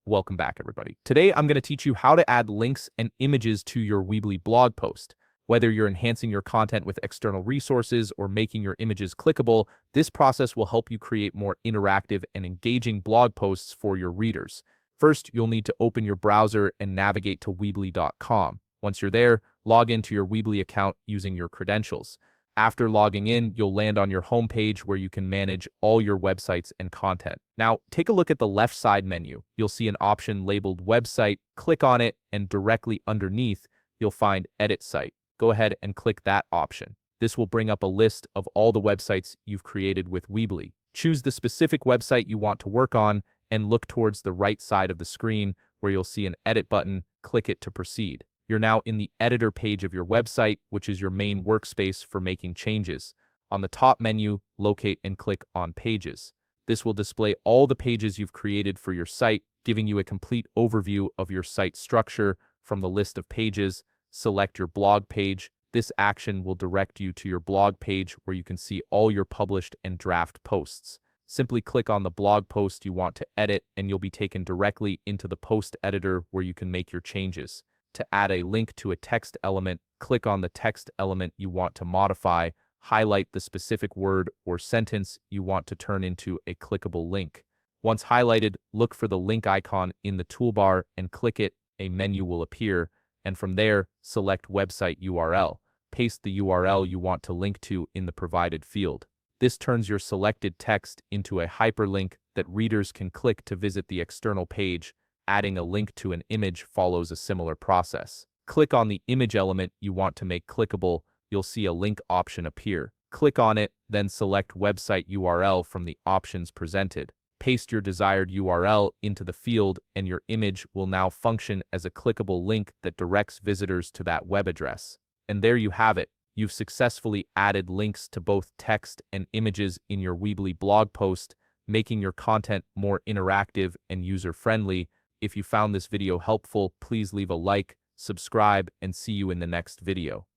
Welcome back, everybody. Today, I'm going to teach you how to add links and images to your Weebly blog post. Whether you're enhancing your content with external resources or making your images clickable, this process will help you create more interactive and engaging blog posts for your readers. First, you'll need to open your browser and navigate to Weebly.com. Once you're there, log into your Weebly account using your credentials. After logging in, you'll land on your homepage where you can manage all your websites and content. Now, take a look at the left side menu. You'll see an option labeled Website. Click on it, and directly underneath, you'll find Edit Site. Go ahead and click that option. This will bring up a list of all the websites you've created with Weebly. Choose the specific website you want to work on and look towards the right side of the screen where you'll see an Edit button. Click it to proceed. You're now in the editor page of your website, which is your main workspace for making changes. On the top menu, locate and click on Pages. This will display all the pages you've created for your site, giving you a complete overview of your site structure from the list of pages. Select your blog page. This action will direct you to your blog page where you can see all your published and draft posts. Simply click on the blog post you want to edit, and you'll be taken directly into the post editor where you can make your changes. To add a link to a text element, click on the text element you want to modify, highlight the specific word or sentence you want to turn into a clickable link. Once highlighted, look for the link icon in the toolbar and click it. A menu will appear, and from there, select Website URL. Paste the URL you want to link to in the provided field. This turns your selected text into a hyperlink that readers can click to visit the external page. Adding a link to an image follows a similar process. Click on the image element you want to make clickable. You'll see a link option appear. Click on it, then select Website URL from the options presented. Paste your desired URL into the field, and your image will now function as a clickable link that directs visitors to that web address. And there you have it. You've successfully added links to both text and images in your Weebly blog post, making your content more interactive and user-friendly. If you found this video helpful, please leave a like, subscribe, and see you in the next video.